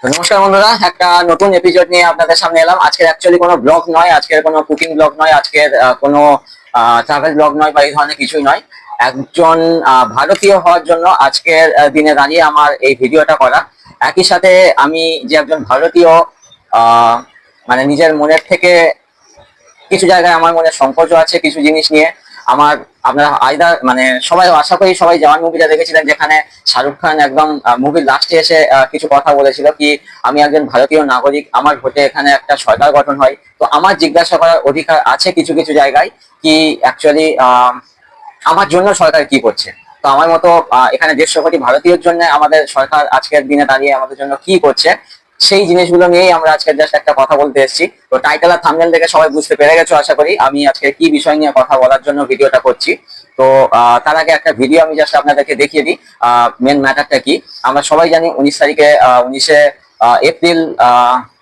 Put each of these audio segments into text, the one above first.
তো নমস্কার বন্ধুরা, একটা নতুন এপিসোড নিয়ে আপনাদের সামনে এলাম। আজকের অ্যাকচুয়ালি কোনো ব্লগ নয়, আজকের কোনো কুকিং ব্লগ নয়, আজকের কোনো ট্রাভেল ব্লগ নয় বা এই ধরনের কিছুই নয়। একজন ভারতীয় হওয়ার জন্য আজকের দিনে দাঁড়িয়ে আমার এই ভিডিওটা করা। একই সাথে আমি যে একজন ভারতীয়, আহ, মানে নিজের মনের থেকে কিছু জায়গায় আমার মনে সংকোচ আছে কিছু জিনিস নিয়ে। আমার আপনারা আইদার মানে সবাই আশা করি সবাই জওয়ান মুভিটা দেখেছিলেন, যেখানে শাহরুখ খান একদম মুভির লাস্টে এসে কিছু কথা বলেছিল কি আমি একজন ভারতীয় নাগরিক, আমার ভোটে এখানে একটা সরকার গঠন হয়। তো আমার জিজ্ঞাসা করার অধিকার আছে কিছু কিছু জায়গায় কি অ্যাকচুয়ালি আমার জন্য সরকার কি করছে। তো আমার মতো এখানে 150 কোটি ভারতীয়র জন্য আমাদের সরকার আজকের দিনে দাঁড়িয়ে আমাদের জন্য কি করছে, সেই জিনিসগুলো নিয়েই আমরা আজকে জাস্ট একটা কথা বলতে এসেছি। তো টাইটেল আর থাম্বনেল দেখে সবাই বুঝতে পেরে গেছো আশা করি আমি আজকে কি বিষয় নিয়ে কথা বলার জন্য ভিডিওটা করছি। তো তার আগে একটা ভিডিও আমি জাস্ট আপনাদেরকে দেখিয়ে দিই মেন ম্যাটারটা কি। আমরা সবাই জানি 19 তারিখে 19 এপ্রিল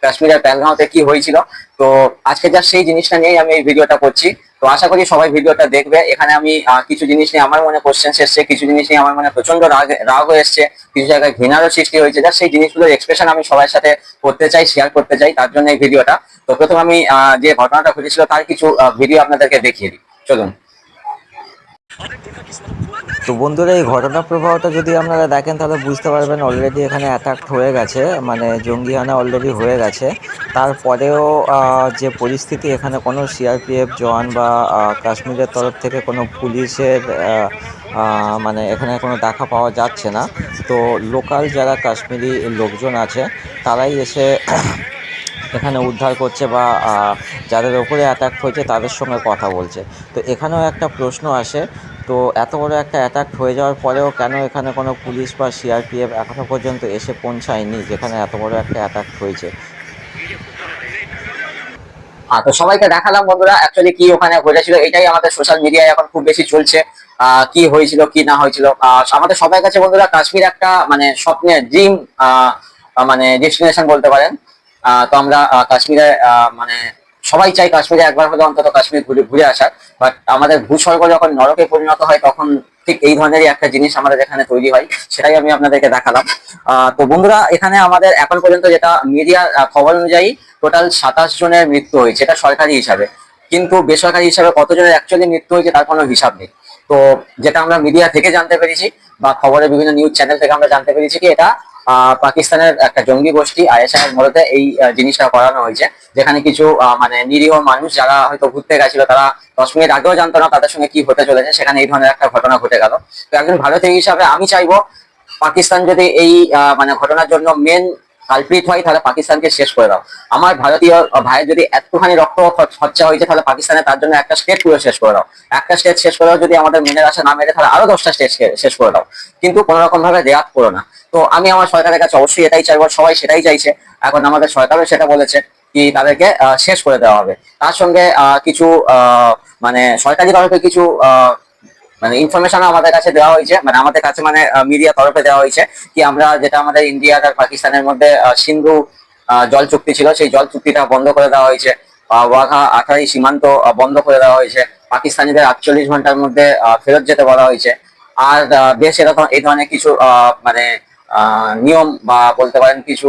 কাশ্মীরের পেহেলগাঁওতে কি হয়েছিল। তো আজকে জাস্ট সেই জিনিসটা নিয়েই আমি এই ভিডিওটা করছি। তো আশা করি সবাই ভিডিওটা দেখবে। এখানে আমি কিছু জিনিস নিয়ে আমার মনে কোশ্চেন এসছে, কিছু জিনিস নিয়ে আমার মনে প্রচন্ড রাগ রাগ হয়ে এসছে, কিছু জায়গায় ঘৃণারও সৃষ্টি হয়েছে। যা সেই জিনিসগুলোর এক্সপ্রেশন আমি সবার সাথে করতে চাই, শেয়ার করতে চাই, তার জন্য এই ভিডিওটা। তো প্রথম আমি যে ঘটনাটা ঘটেছিল তার কিছু ভিডিও আপনাদেরকে দেখিয়ে দিই, চলুন। তো বন্ধুরা, এই ঘটনা প্রবাহটা যদি আপনারা দেখেন তাহলে বুঝতে পারবেন অলরেডি এখানে অ্যাটাক হয়ে গেছে, মানে জঙ্গিহানা অলরেডি হয়ে গেছে। তারপরেও যে পরিস্থিতি, এখানে কোনো সিআরপিএফ জওয়ান বা কাশ্মীরের তরফ থেকে কোনো পুলিশের মানে এখানে কোনো দেখা পাওয়া যাচ্ছে না। তো লোকাল যারা কাশ্মীরি লোকজন আছে তারাই এসে এখানে উদ্ধার করছে বা যাদের ওপরে অ্যাটাক হয়েছে তাদের সঙ্গে কথা বলছে। তো এখানেও একটা প্রশ্ন আসে, তো এত বড় একটা অ্যাটাক হয়ে যাওয়ার পরেও কেন এখানে কোনো পুলিশ বা সিআরপিএফ এখনও পর্যন্ত এসে পৌঁছায়নি যেখানে এত বড় একটা অ্যাটাক হয়েছে? তো সবাইকে দেখালাম বন্ধুরা অ্যাকচুয়ালি কি ওখানে ঘটেছিল, এটাই আমাদের সোশ্যাল মিডিয়ায় এখন খুব বেশি চলছে। কি হয়েছিল কি না হয়েছিল, আমাদের সবার কাছে বন্ধুরা কাশ্মীর একটা মানে স্বপ্নের ড্রিম মানে ডেস্টিনেশন বলতে পারেন। তো আমরা কাশ্মীরে মানে সবাই চাই কাশ্মীরে একবার হলে অন্তত কাশ্মীর ঘুরে ঘুরে আসার। বাট আমাদের ভূস্বর্গ যখন নরকে পরিণত হয় তখন ঠিক এই ধরনেরই একটা জিনিস আমাদের এখানে তৈরি হয়, সেটাই আমি আপনাদেরকে দেখালাম। তো বন্ধুরা, এখানে আমাদের এখন পর্যন্ত যেটা মিডিয়ার খবর অনুযায়ী টোটাল 27 জনের মৃত্যু হয়েছে, এটা সরকারি হিসাবে। কিন্তু বেসরকারি হিসাবে কতজনের অ্যাকচুয়ালি মৃত্যু হয়েছে তার কোনো হিসাব নেই। তো যেটা আমরা মিডিয়া থেকে জানতে পেরেছি বা খবরের বিভিন্ন নিউজ চ্যানেল থেকে আমরা জানতে পেরেছি কি এটা পাকিস্তানের একটা জঙ্গি গোষ্ঠী আইএসআই এর মদতে এই জিনিসটা করানো হয়েছে, যেখানে কিছু মানে নিরীহ মানুষ যারা হয়তো ঘুরতে গেছিল, তারা 10 মিনিট আগেও জানতো না তাদের সঙ্গে কি হতে চলেছে, সেখানে এই ধরনের একটা ঘটনা ঘটে গেল। তো একজন ভারতীয় হিসাবে আমি চাইবো পাকিস্তান যদি এই মানে ঘটনার জন্য মেন কালপ্রিট হয় তাহলে পাকিস্তানকে শেষ করে দাও। আমার ভারতীয় ভাইয়ের যদি এতখানি রক্ত খরচা হয়েছে তাহলে পাকিস্তানে তার জন্য একটা স্টেট পুরো শেষ করে দাও। একটা স্টেট শেষ করে দাও, যদি আমাদের মনের আশা না মেরে তাহলে আরো 10টা স্টেট শেষ করে দাও। কিন্তু কোন রকম ভাবে রেয়াত করো না। তো আমি আমার সরকারের কাছে অবশ্যই এটাই চাইবো, সবাই সেটাই চাইছে। এখন আমাদের সরকারও সেটা বলেছে কি তাদেরকে শেষ করে দেওয়া হবে। তার সঙ্গে কিছু মানে সরকারি তরফে কিছু মানে ইনফরমেশন আমাদের কাছে দেওয়া হয়েছে, মানে আমাদের কাছে মানে মিডিয়া তরফে দেওয়া হয়েছে কি আমরা যেটা আমাদের ইন্ডিয়া আর পাকিস্তানের মধ্যে সিন্ধু জল চুক্তি ছিল, সেই জল চুক্তিটা বন্ধ করে দেওয়া হয়েছে। ওয়াঘা আঠারি সীমান্ত বন্ধ করে দেওয়া হয়েছে। পাকিস্তানিদের 48 ঘন্টার মধ্যে ফেরত যেতে বলা হয়েছে। আর বেশ এরকম এই ধরনের কিছু মানে নিয়ম বা বলতে পারেন কিছু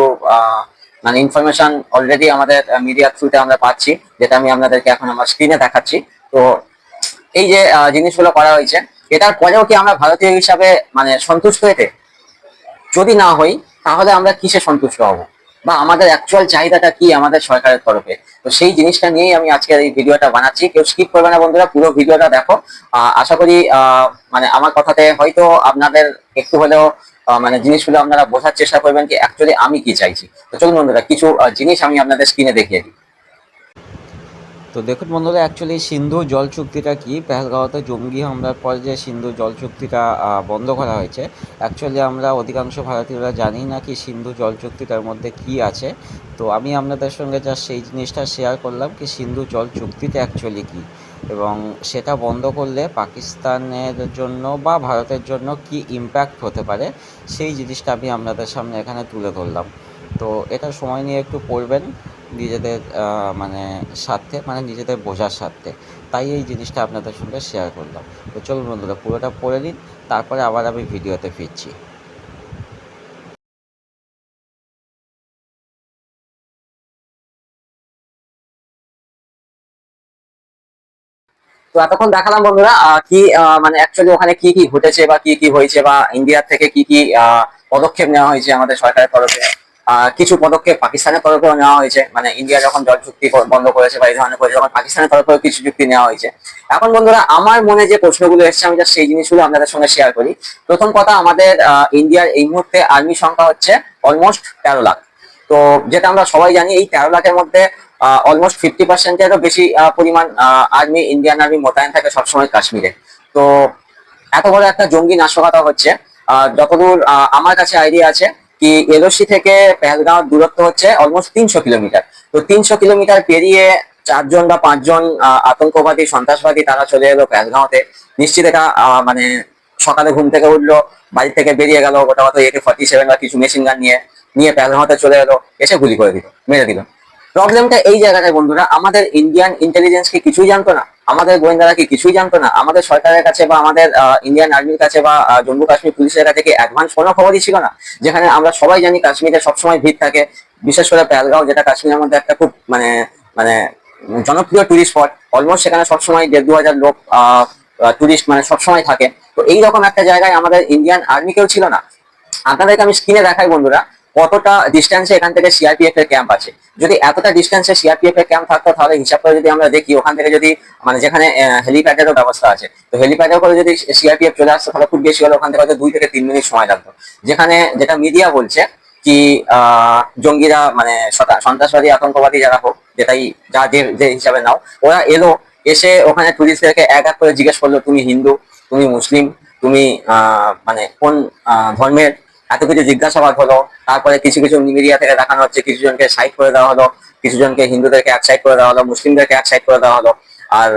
মানে ইনফরমেশন অলরেডি আমাদের মিডিয়ার থ্রুতে আমরা পাচ্ছি, যেটা আমি আপনাদেরকে এখন আমার স্ক্রিনে দেখাচ্ছি। তো এই যে জিনিসগুলো করা হয়েছে, এটার পরেও কি আমরা ভারতীয় হিসাবে মানে সন্তুষ্ট হতে, যদি না হই তাহলে আমরা কিসে সন্তুষ্ট হব বা আমাদের অ্যাকচুয়াল চাহিদাটা কি আমাদের সরকারের তরফে। তো সেই জিনিসটা নিয়েই আমি আজকের এই ভিডিওটা বানাচ্ছি, কেউ স্কিপ করবে না বন্ধুরা, পুরো ভিডিওটা দেখো। আশা করি মানে আমার কথাতে হয়তো আপনাদের একটু হলেও মানে জিনিসগুলো আপনারা বোঝার চেষ্টা করবেন কি অ্যাকচুয়ালি আমি কি চাইছি। তো চলুন বন্ধুরা, কিছু জিনিস আমি আপনাদের স্ক্রিনে দেখিয়ে দিই। তো দেখুন বন্ধুরা, অ্যাকচুয়ালি সিন্ধু জল চুক্তিটা কি, পেহেলগাঁওতে জঙ্গি হামলার পর যে সিন্ধু জল চুক্তিটা বন্ধ করা হয়েছে, অ্যাকচুয়ালি আমরা অধিকাংশ ভারতীয়রা জানি না কি সিন্ধু জল চুক্তিটার মধ্যে কি আছে। তো আমি আপনাদের সঙ্গে জাস্ট সেই জিনিসটা শেয়ার করলাম কি সিন্ধু জল চুক্তিটা অ্যাকচুয়ালি কী, এবং সেটা বন্ধ করলে পাকিস্তানের জন্য বা ভারতের জন্য কি ইম্প্যাক্ট হতে পারে, সেই জিনিসটা আমি আপনাদের সামনে এখানে তুলে ধরলাম। তো এটা সময় নিয়ে একটু পড়বেন নিজেদের মানে স্বার্থে, মানে নিজেদের বোঝার স্বার্থে, তাই এই জিনিসটা আপনাদের সঙ্গে শেয়ার করলাম। তো চলুন বন্ধুরা, পুরোটা পড়ে নিন, তারপরে আবার আমি ভিডিওতে ফিরছি। তো এতক্ষণ দেখালাম বন্ধুরা কি মানে অ্যাকচুয়ালি ওখানে কি কি ঘটেছে বা কি কি হয়েছে, বা ইন্ডিয়ার থেকে কি কি পদক্ষেপ নেওয়া হয়েছে আমাদের সরকারের তরফে। কিছু পদক্ষেপ পাকিস্তানের তরফেও নেওয়া হয়েছে, মানে ইন্ডিয়া যখন জল চুক্তি বন্ধ করেছে বা এই ধরনের করেছে, তখন পাকিস্তানের তরফেও কিছু চুক্তি নেওয়া হয়েছে। এখন বন্ধুরা আমার মনে যে প্রশ্নগুলো এসেছে আমি just সেই জিনিসগুলো আপনাদের সঙ্গে শেয়ার করি। প্রথম কথা, আমাদের ইন্ডিয়ার এই মুহূর্তে আর্মি সংখ্যা হচ্ছে অলমোস্ট 13 লাখ। তো যেটা আমরা সবাই জানি, এই 13 লাখের মধ্যে অলমোস্ট 50%-এরও বেশি পরিমাণ আর্মি, ইন্ডিয়ান আর্মি মোতায়েন থাকে সবসময় কাশ্মীরে। তো এত বড় একটা জঙ্গি নাশকতা হচ্ছে। যতদূর আমার কাছে আইডিয়া আছে, কি এলওসি থেকে পেহেলগাঁও দূরত্ব হচ্ছে অলমোস্ট 300 কিলোমিটার। তো 300 কিলোমিটার পেরিয়ে 4জন বা 5জন আতঙ্কবাদী, সন্ত্রাসবাদী তারা চলে এলো পেহেলগাঁওতে। নিশ্চিত এটা মানে সকালে ঘুম থেকে উঠলো, বাড়ি থেকে বেরিয়ে গেল গোটা মতো AK-47 বা কিছু মেশিন গান নিয়ে নিয়ে পেহেলগাঁওতে চলে এলো, এসে গুলি করে দিল, মেরে দিল। প্রবলেমটা এই জায়গাটায় বন্ধুরা, আমাদের ইন্ডিয়ান ইন্টেলিজেন্স কি কিছুই জানতো না? আমাদের গোয়েন্দারা কি কিছুই জানতো না? আমাদের সরকারের কাছে বা আমাদের ইন্ডিয়ান আর্মির কাছে বা জম্মু কাশ্মীর পুলিশের কাছে কি অ্যাডভান্স কোনো খবরই ছিল না? যেখানে আমরা সবাই জানি কাশ্মীরে সবসময় ভিড় থাকে, বিশেষ করে পেহেলগাঁও, যেটা কাশ্মীরের মধ্যে একটা খুব মানে মানে জনপ্রিয় টুরিস্ট স্পট। অলমোস্ট সেখানে সবসময় 1,500-2,000 লোক টুরিস্ট মানে সবসময় থাকে। তো এইরকম একটা জায়গায় আমাদের ইন্ডিয়ান আর্মি কেউ ছিল না। আপনাদেরকে আমি স্ক্রিনে দেখাই বন্ধুরা, কতটা ডিস্টেন্সে এখান থেকে সিআরপিএফ এর ক্যাম্প আছে। যদি এতটা ডিস্টেন্সে সিআরপিএফ এর ক্যাম্প থাকতো, তাহলে হিসাব করে যদি আমরা দেখি, ওখান থেকে যদি মানে যেখানে হেলিপ্যাডেরও ব্যবস্থা আছে, তো হেলিপ্যাডেও করে যদি সিআরপিএফ চলে আসতো, তাহলে খুব বেশি হলে ওখান থেকে হয়তো 2 থেকে 3 মিনিট সময় লাগতো। যেখানে যেটা মিডিয়া বলছে কি জঙ্গিরা মানে সন্ত্রাসবাদী, আতঙ্কবাদী যারা হোক, যেটাই যা যে যে হিসাবে নাও, ওরা এলো, এসে ওখানে টুরিস্টদেরকে এক এক করে জিজ্ঞেস করলো, তুমি হিন্দু, তুমি মুসলিম, তুমি মানে কোন ধর্মের, এত কিছু জিজ্ঞাসাবাদ হলো। তারপরে কিছু কিছু মিডিয়া থেকে দেখানো হচ্ছে কিছু জনকে সাইড করে দেওয়া হলো, কিছু জনকে হিন্দুদেরকে এক সাইড করে দেওয়া হলো, মুসলিমদেরকে এক সাইড করে দেওয়া হলো। আর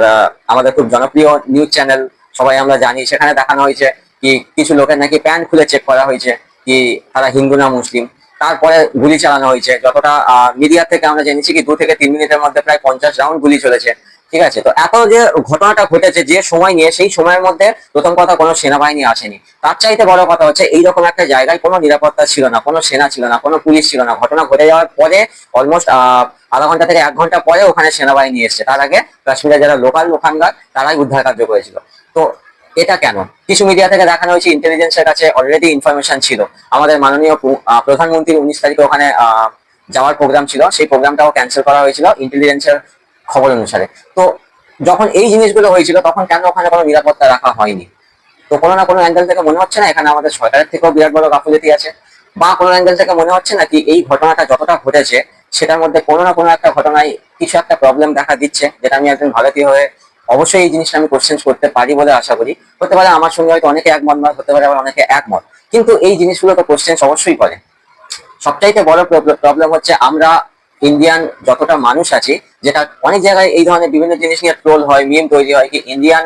আমাদের খুব জনপ্রিয় নিউজ চ্যানেল, সবাই আমরা জানি, সেখানে দেখানো হয়েছে কি কিছু লোকের নাকি প্যান্ট খুলে চেক করা হয়েছে কি তারা হিন্দু না মুসলিম। তারপরে গুলি চালানো হয়েছে। যতটা মিডিয়া থেকে আমরা জেনেছি কি 2 থেকে 3 মিনিটের মধ্যে প্রায় 50 রাউন্ড গুলি চলেছে। ঠিক আছে, তো এত যে ঘটনাটা ঘটেছে যে সময় নিয়ে, সেই সময়ের মধ্যে প্রথম কথা কোনো সেনাবাহিনী আসেনি। তার চাইতে বড় কথা হচ্ছে, এইরকম একটা জায়গায় কোনো নিরাপত্তা ছিল না, কোনো সেনা ছিল না, কোনো পুলিশ ছিল না। ঘটনা ঘটে যাওয়ার পরে অলমোস্ট আধা ঘন্টা থেকে 1 ঘন্টা পরে ওখানে সেনাবাহিনী এসেছে। তার আগে কাশ্মীরে যারা লোকাল ওখানকার, তারাই উদ্ধার কার্য করেছিল। তো এটা কেন? কিছু মিডিয়া থেকে দেখানো হয়েছে ইন্টেলিজেন্সের কাছে অলরেডি ইনফরমেশন ছিল। আমাদের মাননীয় প্রধানমন্ত্রীর 19 তারিখে ওখানে যাওয়ার প্রোগ্রাম ছিল, সেই প্রোগ্রামটাও ক্যান্সেল করা হয়েছিল ইন্টেলিজেন্সের খবর অনুসারে। তো যখন এই জিনিসগুলো হয়েছিল, তখন কেন ওখানে কোনো নিরাপত্তা রাখা হয়নি? তো কোনো না কোনো অ্যাঙ্গেল থেকে মনে হচ্ছে না এখানে আমাদের সরকারের থেকেও বিরাট বড় গাফিলতি আছে, বা কোনো অ্যাঙ্গেল থেকে মনে হচ্ছে না কি এই ঘটনাটা যতটা ঘটেছে, সেটার মধ্যে কোনো না কোনো একটা ঘটনায় কিছু একটা প্রবলেম দেখা দিচ্ছে, যেটা আমি একজন ভারতীয় হয়ে অবশ্যই এই জিনিসটা আমি কোশ্চেন করতে পারি বলে আশা করি। হতে পারে আমার সঙ্গে হয়তো অনেকে একমত নয়, হতে পারে আবার অনেকে একমত, কিন্তু এই জিনিসগুলো তো কোশ্চেন অবশ্যই করে। সবচাইতে বড় প্রবলেম হচ্ছে, আমরা ইন্ডিয়ান যতটা মানুষ আছি, যেটা অনেক জায়গায় এই ধরনের বিভিন্ন জিনিস নিয়ে ট্রোল হয়, মিম তৈরি হয়, কি ইন্ডিয়ান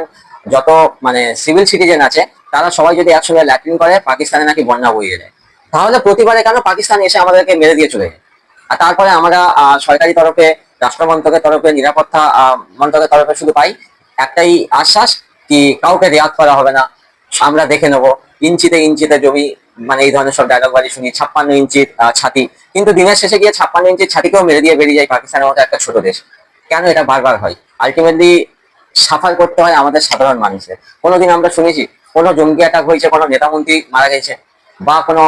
যত মানে সিভিল সিটিজেন আছে, তারা সবাই যদি একসঙ্গে ল্যাট্রিন করে, পাকিস্তানে নাকি বন্যা বইয়ে যায়। তাহলে প্রতিবারে কেন পাকিস্তান এসে আমাদেরকে মেরে দিয়ে চলে যায়? আর তারপরে আমরা সরকারি তরফে, রাষ্ট্রমন্ত্রকের তরফে, নিরাপত্তা মন্ত্রকের তরফে শুধু পাই একটাই আশ্বাস, কি কাউকে রেয়াত করা হবে না, আমরা দেখে নেবো, ইঞ্চিতে ইঞ্চিতে জমি, মানে এই ধরনের সব ডায়লগ বাজি শুনি। 56 ইঞ্চির ছাতি, কিন্তু দিনের শেষে গিয়ে 56 ইঞ্চির ছাতিকেও মেরে দিয়ে বেরিয়ে যায় পাকিস্তানের মতো একটা ছোট দেশ। কেন এটা বারবার হয়? আলটিমেটলি সাফার করতে হয় আমাদের সাধারণ মানুষের। কোনোদিন আমরা শুনেছি কোনো জঙ্গি অ্যাটাক হয়েছে, কোনো নেতা মন্ত্রী মারা গেছে, বা কোনো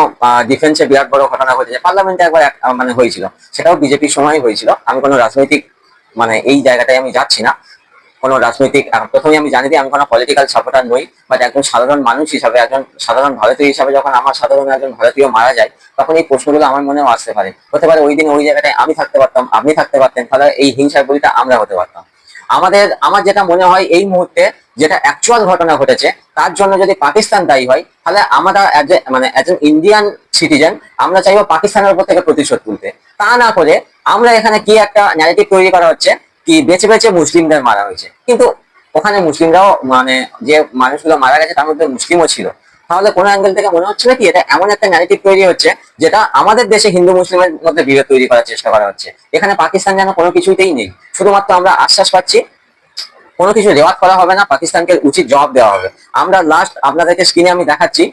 ডিফেন্সে বিরাট বড় ঘটনা ঘটেছে? পার্লামেন্টে একবার মানে হয়েছিল, সেটাও বিজেপির সময় হয়েছিল। আমি কোনো রাজনৈতিক মানে এই জায়গাটায় আমি যাচ্ছি না, কোনো রাজনৈতিক প্রথমে আমি জানি যে আমি কোনো পলিটিক্যাল সাপোর্টার নই, বাট একজন সাধারণ মানুষ হিসাবে, একজন সাধারণ ভারতীয় হিসাবে, যখন আমার সাধারণ একজন ভারতীয় মারা যায়, তখন এই প্রশ্নগুলো আমার মনেও আসতে পারে। হতে পারে ওই দিন ওই জায়গাটায় আমি থাকতে পারতাম, আপনি থাকতে পারতেন, তাহলে এই হিংসার বলিটা আমরা হতে পারতাম। আমার যেটা মনে হয় এই মুহূর্তে, যেটা অ্যাকচুয়াল ঘটনা ঘটেছে, তার জন্য যদি পাকিস্তান দায়ী হয়, তাহলে আমরা মানে অ্যাজ এন ইন্ডিয়ান সিটিজেন আমরা চাইবো পাকিস্তানের উপর থেকে প্রতিশোধ তুলতে। তা না করে আমরা এখানে কি একটা ন্যারেটিভ তৈরি করা হচ্ছে কি বেছে বেছে মুসলিমদের মারা হয়েছে, কিন্তু ওখানে মুসলিমরাও মানে যে মানুষগুলো মারা গেছে তার মধ্যে মুসলিমও ছিল। তাহলে কোনো অ্যাঙ্গেল থেকে মনে হচ্ছে না কি এটা এমন একটা ন্যারেটিভ তৈরি হচ্ছে, যেটা আমাদের দেশে হিন্দু মুসলিমের মধ্যে বিভেদ তৈরি করার চেষ্টা করা হচ্ছে। এখানে পাকিস্তান যেন কোনো কিছুতেই নেই, শুধুমাত্র আমরা আশ্বাস পাচ্ছি কোনো কিছু রেওয়াজ করা হবে না, পাকিস্তানকে উচিত জবাব দেওয়া হবে। আমরা লাস্ট আপনাদেরকে স্ক্রিনে আমি দেখাচ্ছি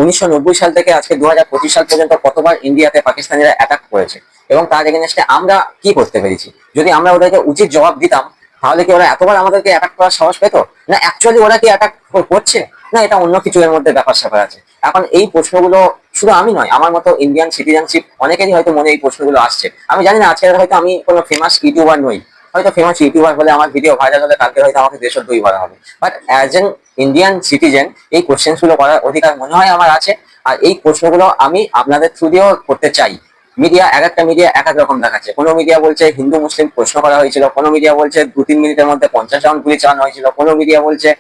1990 সাল থেকে আজকে 2025 সাল পর্যন্ত কতবার ইন্ডিয়াতে পাকিস্তানিরা অ্যাটাক করেছে, এবং তার এগেনস্টে আমরা কি করতে পেরেছি। যদি আমরা ওদেরকে উচিত জবাব দিতাম, তাহলে কি ওরা এতবার আমাদেরকে অ্যাটাক করার সাহস পেতো? না অ্যাকচুয়ালি ওরা কি অ্যাটাক করছে, না এটা অন্য কিছু এর মধ্যে ব্যাপার স্যাপার আছে? এখন এই প্রশ্নগুলো শুধু আমি নয়, আমার মতো ইন্ডিয়ান সিটিজেনশিপ অনেকেরই হয়তো মনে এই প্রশ্নগুলো আসছে। আমি জানি না আজকে হয়তো আমি কোনো ফেমাস ইউটিউবার নই, হয়তো ফেমাস ইউটিউবার বলে আমার ভিডিও ভাইরাল হলে কালকে হয়তো আমাকে দেশদ্রোহী বলা হবে, but as an Indian citizen এই কোশ্চেন গুলো করার অধিকার মনে হয় আমার আছে। আর এই প্রশ্নগুলো আমি আপনাদের থ্রু দিয়েও করতে চাই। মিডিয়া, এক একটা মিডিয়া এক এক রকম দেখাচ্ছে। কোনো মিডিয়া বলছে হিন্দু মুসলিম প্রশ্ন করা হয়েছিল, কোনো মিডিয়া বলছে 2-3 মিনিটের মধ্যে 50 রাউন্ড গুলি চালানো হয়েছিল, কোনো মিডিয়া বলছে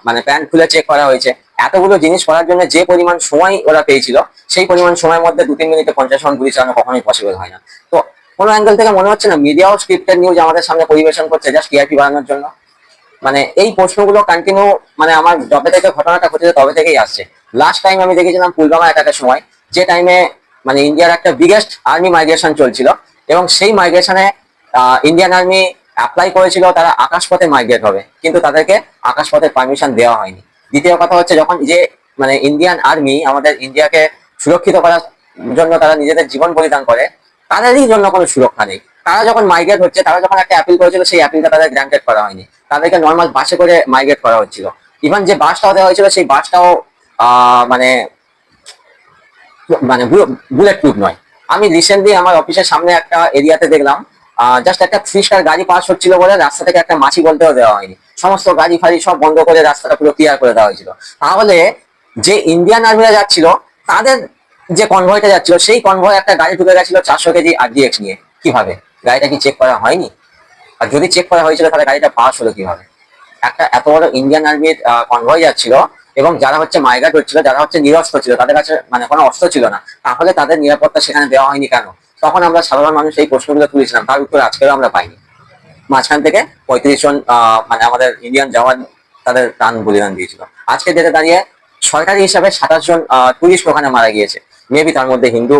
মানে প্যান্ট খুলে চেক করা হয়েছে। এতগুলো জিনিস করার জন্য যে পরিমাণ সময় ওরা পেয়েছিল, সেই পরিমাণ সময়ের মধ্যে 2-3 মিনিটে 50 রাউন্ড গুলি চালানো কখনোই পসিবল হয় না। তো কোনো অ্যাঙ্গেল থেকে মনে হচ্ছে না মিডিয়াও স্ক্রিপ্টেড নিউজ আমাদের সামনে পরিবেশন করছে জাস্ট টিআরপি বাড়ানোর জন্য? মানে এই প্রশ্নগুলো কন্টিনিউ, মানে আমার যবে থেকে ঘটনাটা ঘটেছে তবে থেকেই আসছে। লাস্ট টাইম আমি দেখেছিলাম পুলওয়ামা অ্যাটাকের সময়, যে টাইমে মানে ইন্ডিয়ার একটা বিগেস্ট আর্মি মাইগ্রেশন চলছিল, এবং সেই মাইগ্রেশনে ইন্ডিয়ান আর্মি অ্যাপ্লাই করেছিল তারা আকাশপথে মাইগ্রেট হবে, কিন্তু তাদেরকে আকাশপথের পারমিশন দেওয়া হয়নি। দ্বিতীয় কথা হচ্ছে যখন যে মানে ইন্ডিয়ান আর্মি আমাদের ইন্ডিয়াকে সুরক্ষিত করার জন্য তারা নিজেদের জীবন বলিদান করে, তাদেরই জন্য কোনো সুরক্ষা নেই। তারা যখন মাইগ্রেট হচ্ছে, তারা যখন একটা অ্যাপিল করেছিল সেই অ্যাপিলটা তাদের গ্রান্টেড করা হয়নি, তাদেরকে নর্মাল বাসে করে মাইগ্রেট করা হচ্ছিল। ইভেন যে বাসটাও দেওয়া হয়েছিল সেই বাসটাও মানে মানে বুলেট প্রুফ নয়। আমি রিসেন্টলি আমার অফিসের সামনে একটা এরিয়াতে দেখলাম জাস্ট একটা 3 স্টার গাড়ি পাস হচ্ছিল বলে রাস্তা থেকে একটা মাছি বলতেও দেওয়া হয়নি, সমস্ত গাড়ি ফাড়ি সব বন্ধ করে রাস্তাটা পুরো ক্লিয়ার করে দেওয়া হয়েছিল। তাহলে যে ইন্ডিয়ান আর্মিরা যাচ্ছিল, তাদের যে কনভয়টা যাচ্ছিল, সেই কনভয় একটা গাড়ি ঢুকে গেছিল 400 কেজি RDX নিয়ে, কিভাবে? গাড়িটা কি চেক করা হয়নি? আর যদি চেক করা হয়েছিল তাহলে গাড়িটা পাস হলো কিভাবে? একটা এত বড় ইন্ডিয়ান আর্মির কনভয় যাচ্ছিল, এবং যারা হচ্ছে মাইগ্রেট হচ্ছিল, যারা হচ্ছে নিরস্ত্র ছিল, তাদের কাছে মানে কোনো অস্ত্র ছিল না, তাহলে তাদের নিরাপত্তা সেখানে দেওয়া হয়নি কেন? তখন আমরা সাধারণ মানুষ এই প্রশ্নগুলো তুলেছিলাম, তার উত্তর আজকেও আমরা পাইনি। মাঝখান থেকে 35 জন মানে আমাদের ইন্ডিয়ান জওয়ান তাদের প্রাণ বলিদান দিয়েছিল। আজকে ডেটে দাঁড়িয়ে সরকারি হিসাবে 27 জন টুরিস্ট ওখানে মারা গিয়েছে, মেবি তার মধ্যে হিন্দু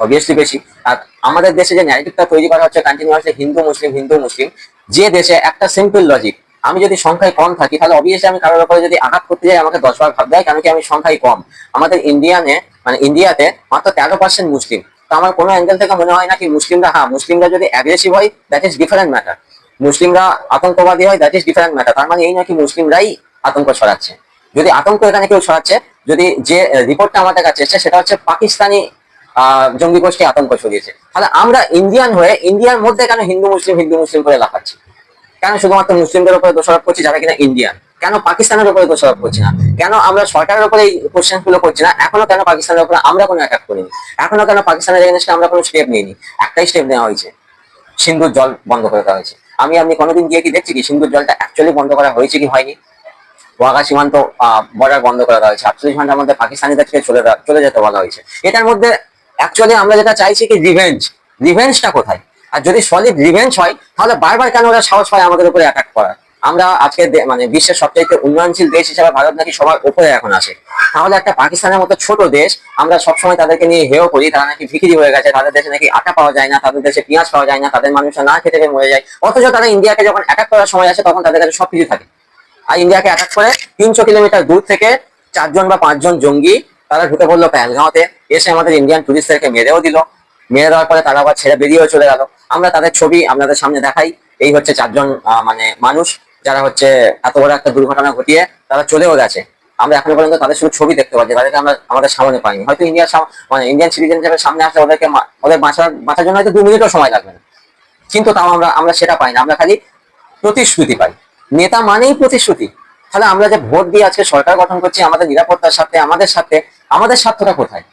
অবভিয়াসলি বেশি। আর আমাদের দেশে যে ন্যারেটিভটা তৈরি করা হচ্ছে কন্টিনিউয়াসলি হিন্দু মুসলিম হিন্দু মুসলিম, যে দেশে একটা সিম্পল লজিক, আমি যদি সংখ্যায় কম থাকি তাহলে অবভিয়াসলি আমি কারোর উপরে যদি আঘাত করতে যাই আমাকে 10 বার ভাবতে হয়, কারণ কি আমি সংখ্যায় কম। আমাদের মানে ইন্ডিয়াতে মাত্র 13% মুসলিম। তো আমার কোনো অ্যাঙ্গেল থেকে মনে হয় না কি মুসলিমরা, হ্যাঁ মুসলিমরা যদি অ্যাগ্রেসিভ হয় দ্যাট ইজ ডিফারেন্ট ম্যাটার, মুসলিমরা আতঙ্কবাদী হয় দ্যাট ইজ ডিফারেন্ট ম্যাটার। তার মানে এই নয় কি মুসলিমরাই আতঙ্ক ছড়াচ্ছে। যদি আতঙ্ক এখানে কেউ ছড়াচ্ছে, যদি যে রিপোর্টটা আমাদের কাছে এসেছে সেটা হচ্ছে পাকিস্তানি জঙ্গি গোষ্ঠী আতঙ্ক ছড়িয়েছে, তাহলে আমরা ইন্ডিয়ান হয়ে ইন্ডিয়ার মধ্যে কেন হিন্দু মুসলিম করে লাফাচ্ছি? কেন শুধুমাত্র মুসলিমদের উপরে দোষারোপ করছি যারা কিনা ইন্ডিয়ান? কেন পাকিস্তানের উপরে দোষারোপ করছি না? কেন আমরা সরকারের উপরে এই কোশ্চেন গুলো করছি না? এখনো কেন পাকিস্তানের উপরে আমরা কোনো অ্যাটাক করিনি? এখনো কেন পাকিস্তানের এগেনস্টে আমরা কোনো স্টেপ নিইনি? একটাই স্টেপ নেওয়া হয়েছে, সিন্ধুর জল বন্ধ করে দেওয়া হয়েছে। আপনি কোনোদিন গিয়ে কি দেখছি কি সিন্ধুর জলটা অ্যাকচুয়ালি বন্ধ করা হয়েছে কি হয়নি? ওয়াঘা সীমান্ত বর্ডার বন্ধ করে দেওয়া হয়েছে, 48 ঘন্টার মধ্যে পাকিস্তানিদেরকে চলে যেতে বলা হয়েছে। এটার মধ্যে অ্যাকচুয়ালি আমরা যেটা চাইছি কি রিভেঞ্জটা কোথায়? আর যদি সলিড রিভেঞ্জ হয় তাহলে বারবার কেন ওরা সাহস পায় আমাদের উপরে অ্যাটাক করার? আমরা আজকে মানে বিশ্বের সবচেয়ে উন্নয়নশীল দেশ হিসেবে ভারত নাকি সবার উপরে এখন আসে, তাহলে একটা পাকিস্তানের মতো ছোট দেশ আমরা সবসময় তাদেরকে নিয়ে হেয় করি, তারা নাকি ভিখিরি হয়ে গেছে, তাদের দেশে নাকি আটা পাওয়া যায় না, তাদের দেশে পেঁয়াজ পাওয়া যায় না, তাদের মানুষরা না খেতে পেয়ে মরে যায়, অথচ তারা ইন্ডিয়াকে যখন অ্যাটাক করার সময় আসে তখন তাদের কাছে সবকিছু থাকে। আর ইন্ডিয়াকে অ্যাটাক করে 300 কিলোমিটার দূর থেকে 4 জন বা 5 জন জঙ্গি তারা ঢুকে পড়লো পেহেলগাঁওতে, এসে আমাদের ইন্ডিয়ান টুরিস্টদেরকে মেরেও দিল। মেরে দেওয়ার পরে তারা আবার ছেড়ে বেরিয়েও চলে গেল। আমরা তাদের ছবি আপনাদের সামনে দেখাই, এই হচ্ছে 4 জন মানে মানুষ যারা হচ্ছে এত বড় একটা দুর্ঘটনা ঘটিয়ে তারা চলেও গেছে। আমরা এখনো পর্যন্ত তাদের শুধু ছবি দেখতে পাচ্ছি, তাদেরকে আমরা আমাদের সামনে পাইনি। হয়তো মানে ইন্ডিয়ান সিটিজেন হিসেবে সামনে আসলে ওদের বাঁচার জন্য হয়তো 2 মিনিটও সময় লাগবে না, কিন্তু তাও আমরা সেটা পাই না। আমরা খালি প্রতিশ্রুতি পাই, নেতা মানেই প্রতিশ্রুতি। তাহলে আমরা যে ভোট দিয়ে আজকে সরকার গঠন করছি আমাদের নিরাপত্তার সাথে, আমাদের স্বার্থটা কোথায়?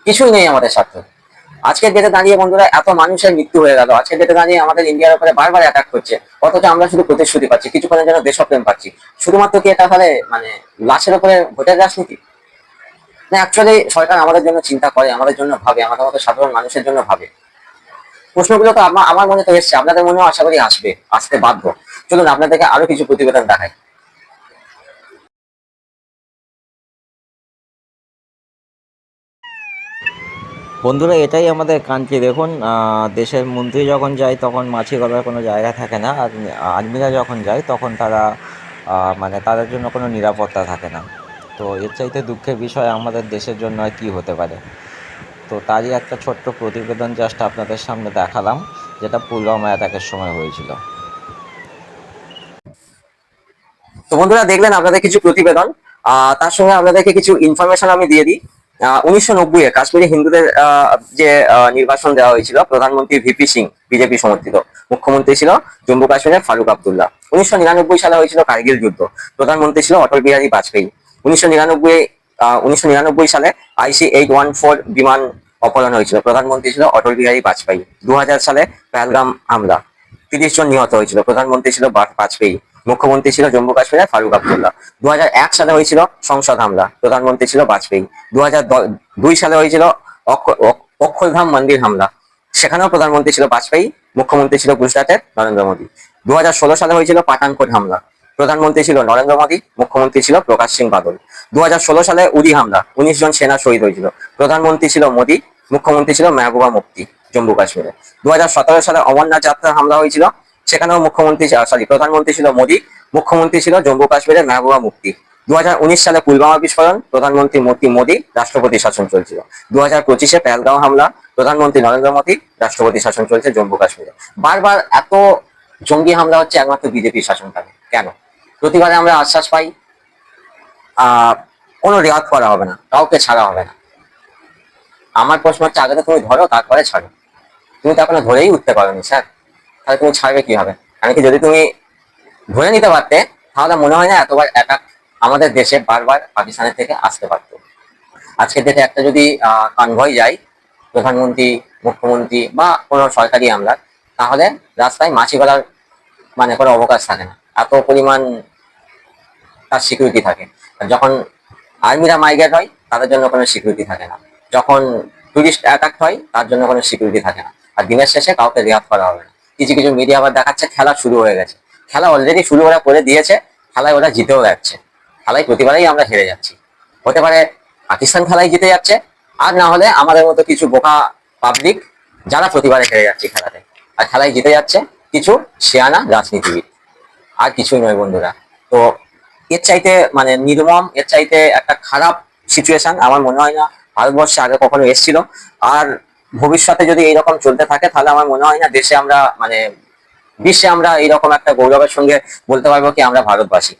কিছুই নেই আমাদের স্বার্থ। আজকের ডেটে দাঁড়িয়ে বন্ধুরা এত মানুষের মৃত্যু হয়ে গেল, আজকের ডেটে দাঁড়িয়ে আমাদের ইন্ডিয়ার উপরে বারবার অ্যাটাক করছে, অথচ আমরা শুধু প্রতিশ্রুতি পাচ্ছি, কিছুক্ষণের জন্য দেশপ্রেম পাচ্ছি। শুধুমাত্র কি এটা তাহলে মানে লাশের উপরে ভোটের রাজনীতি? না অ্যাকচুয়ালি সরকার আমাদের জন্য চিন্তা করে, আমাদের জন্য ভাবে, আমাদের মতো সাধারণ মানুষের জন্য ভাবে? প্রশ্নগুলো তো আমার মনে তো এসছে, আপনাদের মনেও আশা করি আসতে বাধ্য। চলুন আপনাদেরকে আরো কিছু প্রতিবেদন দেখাই। বন্ধুরা, এটাই আমাদের কান্ট্রি। দেখুন, দেশের মন্ত্রী যখন যায় তখন মাছি গলার কোনো জায়গা থাকে না, আর আর্মিরা যখন যায় তখন তারা মানে তাদের জন্য কোনো নিরাপত্তা থাকে না। তো এর চাইতে দুঃখের বিষয় আমাদের দেশের জন্য আর কী হতে পারে। তো তারই একটা ছোট্ট প্রতিবেদন জাস্ট আপনাদের সামনে দেখালাম, যেটা পুলওয়ামা অ্যাটাকের সময় হয়েছিল। তো বন্ধুরা দেখলেন আপনাদের কিছু প্রতিবেদন, তার সঙ্গে আপনাদেরকে কিছু ইনফরমেশন আমি দিয়ে দিই। 1990-এ কাশ্মীরি হিন্দুদের যে নির্বাচন দেওয়া হয়েছিল, প্রধানমন্ত্রী ভিপি সিং বিজেপি সমর্থিত, মুখ্যমন্ত্রী ছিল জম্মু কাশ্মীরের ফারুক আবদুল্লাহ। 1999 সালে হয়েছিল কার্গিল যুদ্ধ, প্রধানমন্ত্রী ছিল অটল বিহারী বাজপেয়ী। 1999 সালে IC-814 বিমান অপহরণ হয়েছিল, প্রধানমন্ত্রী ছিল অটল বিহারী বাজপেয়ী। 2000 সালে পেহেলগাম হামলা, 30 জন নিহত হয়েছিল, প্রধানমন্ত্রী ছিল বাজপেয়ী, মুখ্যমন্ত্রী ছিল জম্মু কাশ্মীরের ফারুক আবদুল্লাহ। 2001 সালে হয়েছিল সংসদ হামলা, প্রধানমন্ত্রী ছিল বাজপেয়ী। 2002 সালে হয়েছিল অক্ষরধাম মন্দির হামলা, সেখানেও প্রধানমন্ত্রী ছিল বাজপেয়ী, মুখ্যমন্ত্রী ছিল গুজরাটের নরেন্দ্র মোদী। 2016 সালে হয়েছিল পাঠানকোট হামলা, প্রধানমন্ত্রী ছিল নরেন্দ্র মোদী, মুখ্যমন্ত্রী ছিল প্রকাশ সিং বাদল। 2016 সালে উরি হামলা, 19 জন সেনা শহীদ হয়েছিল, প্রধানমন্ত্রী ছিল মোদী, মুখ্যমন্ত্রী ছিল মেহবুবা মুফতি জম্মু কাশ্মীরে। 2017 সালে অমরনাথ যাত্রা হামলা হয়েছিল, সেখানেও প্রধানমন্ত্রী ছিল মোদী, মুখ্যমন্ত্রী ছিল জম্মু কাশ্মীরের মেহবুবা মুফতি। 2019 সালে পুলওয়ামা বিস্ফোরণ, প্রধানমন্ত্রী মোদী, রাষ্ট্রপতি শাসন চলছিল। 2025-এ পেহেলগাঁও হামলা, প্রধানমন্ত্রী নরেন্দ্র মোদী, রাষ্ট্রপতি শাসন চলছে জম্মু কাশ্মীরে। বারবার এত জঙ্গি হামলা হচ্ছে একমাত্র বিজেপির শাসনকালে, কেন? প্রতিবারে আমরা আশ্বাস পাই কোনো রেওয়াজ করা হবে না, কাউকে ছাড়া হবে না। আমার প্রশ্ন হচ্ছে, আগে তো তুমি ধরো, তারপরে ছাড়ো। তুমি তো এখনো ধরেই উঠতে পারোনি স্যার, তাহলে তুমি ছাড়বে কিভাবে? কারণ কি, যদি তুমি ধরে নিতে পারতে, তাহলে মনে হয় না এতবার অ্যাটাক আমাদের দেশে বারবার পাকিস্তানের থেকে আসতে পারতো। আজকের ডেটে একটা যদি কনভয় যায়, প্রধানমন্ত্রী, মুখ্যমন্ত্রী বা কোনো সরকারি আমলা, তাহলে রাস্তায় মাছি গলার মানে কোনো অবকাশ থাকে না, এত পরিমাণ তার সিকিউরিটি থাকে। আর যখন আর্মিরা মাইগ্রেট হয়, তাদের জন্য কোনো সিকিউরিটি থাকে না। যখন টুরিস্ট অ্যাটাক হয়, তার জন্য কোনো সিকিউরিটি থাকে না। আর দিনের শেষে কাউকে রেয়াত করা হবে না। কিছু কিছু মিডিয়া আবার দেখাচ্ছে খেলা শুরু হয়ে গেছে। খেলা অলরেডি শুরু ওরা করে দিয়েছে, খেলায় ওরা জিতেও যাচ্ছে। খেলায় প্রতিবারেই আমরা হেরে যাচ্ছি। হতে পারে পাকিস্তান খেলায় জিতে যাচ্ছে, আর না হলে আমাদের মতো কিছু বোকা পাবলিক, যারা প্রতিবারে হেরে যাচ্ছে খেলাতে। আর খেলায় জিতে যাচ্ছে কিছু শিয়ানা রাজনীতিবিদ, আর কিছুই নয় বন্ধুরা। তো এর চাইতে মানে নির্মম, এর চাইতে একটা খারাপ সিচুয়েশন আমার মনে হয় না ভারতবর্ষে আগে কখনো এসেছিল। আর ভবিষ্যতে যদি এইরকম চলতে থাকে, তাহলে আমার মনে হয় না দেশে আমরা মানে বিশ্বে আমরা এইরকম একটা গৌরবের সঙ্গে বলতে পারবো কি আমরা ভারতবাসী।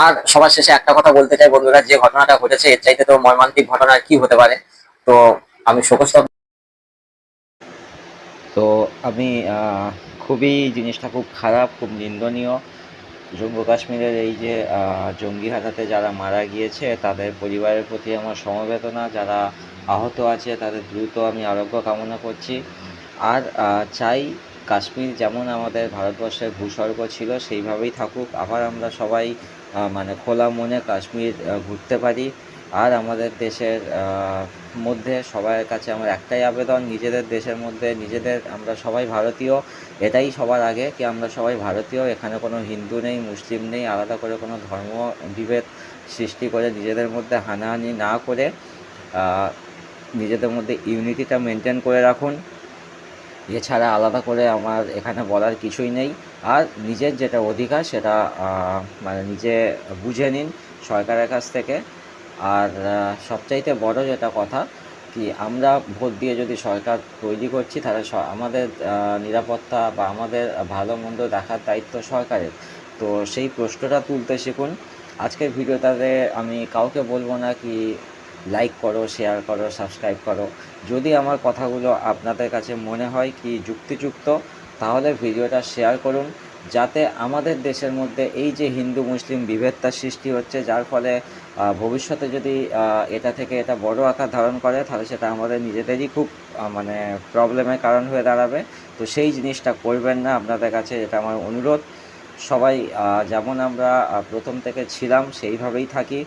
আর সবার শেষে একটা কথা বলতে চাই বন্ধুরা, যে ঘটনাটা ঘটেছে এর চাইতে তো মর্মান্তিক ঘটনা কি হতে পারে। তো আমি শোকস্তব্ধ। তো আমি খুবই জিনিসটা খুব খারাপ, খুব নিন্দনীয়। জম্মু কাশ্মীরের এই যে জঙ্গি হানাতে যারা মারা গিয়েছে, তাদের পরিবারের প্রতি আমার সমবেদনা। যারা আহত আছে তাদের দ্রুত আমি আরোগ্য কামনা করছি। আর চাই কাশ্মীর যেমন আমাদের ভারতবর্ষের ভূস্বর্গ ছিল সেইভাবেই থাকুক, আবার আমরা সবাই মানে খোলা মনে কাশ্মীর ঘুরতে পারি। আর আমাদের দেশের মধ্যে সবার কাছে আমার একটাই আবেদন, নিজেদের দেশের মধ্যে নিজেদের, আমরা সবাই ভারতীয়, এটাই সবার আগে কি আমরা সবাই ভারতীয়। এখানে কোনো হিন্দু নেই, মুসলিম নেই, আলাদা করে কোনো ধর্ম বিভেদ সৃষ্টি করে নিজেদের মধ্যে হানাহানি না করে নিজেদের মধ্যে ইউনিটিটা মেনটেন করে রাখুন। এছাড়া আলাদা করে আমার এখানে বলার কিছুই নেই। আর নিজের যেটা অধিকার সেটা মানে নিজে বুঝে নিন সরকারের কাছ থেকে। আর সবচাইতে বড় যেটা কথা কি, আমরা ভোট দিয়ে যদি সরকার তৈরি করছি, তাহলে আমাদের নিরাপত্তা বা আমাদের ভালো মন্দ দেখার দায়িত্ব সরকারের। তো সেই প্রশ্নটা তুলতে শিখুন। আজকের ভিডিওটাতে আমি কাউকে বলবো না কি লাইক করো, শেয়ার করো, সাবস্ক্রাইব করো। যদি আমার কথাগুলো আপনাদের কাছে মনে হয় কি যুক্তিযুক্ত, তাহলে ভিডিওটা শেয়ার করুন, যাতে আমাদের দেশের মধ্যে এই যে হিন্দু মুসলিম বিভেদটা সৃষ্টি হচ্ছে, যার ফলে ভবিষ্যতে যদি এটা থেকে এটা বড় আকার ধারণ করে, তাহলে সেটা আমাদের নিজেদেরই খুব মানে প্রবলেমের কারণ হয়ে দাঁড়াবে। তো সেই জিনিসটা করবেন না, আপনাদের কাছে এটা আমার অনুরোধ। সবাই যেমন আমরা প্রথম থেকে ছিলাম সেইভাবেই থাকি।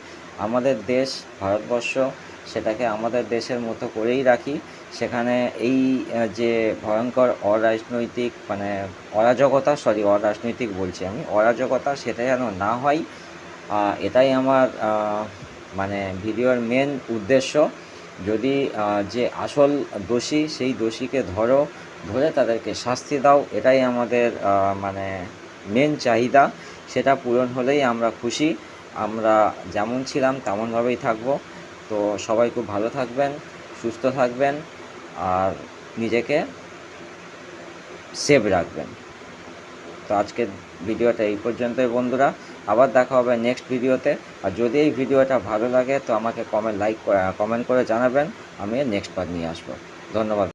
আমাদের দেশ ভারতবর্ষ, সেটাকে আমাদের দেশের মতো করেই রাখি। সেখানে এই যে ভয়ঙ্কর অরাজনৈতিক মানে অরাজকতা বলছি আমি, অরাজকতা সেটা যেন না হয়। এটাই আমার মানে ভিডিওর মেন উদ্দেশ্য। যদি যে আসল দোষী, সেই দোষীকে ধরে তাদেরকে শাস্তি দাও, এটাই আমাদের মানে মেন চাহিদা। সেটা পূরণ হলেই আমরা খুশি। আমরা যেমন ছিলাম তেমনভাবেই থাকবো। তো সবাই খুব ভালো থাকবেন, সুস্থ থাকবেন, আর নিজেকে সেভ রাখবেন। তো আজকের ভিডিওটা এই পর্যন্তই বন্ধুরা, আবার দেখা হবে নেক্সট ভিডিওতে। আর যদি এই ভিডিওটা ভালো লাগে তো আমাকে কমেন্ট করে জানাবেন, আমি নেক্সট বার নিয়ে আসবো। ধন্যবাদ।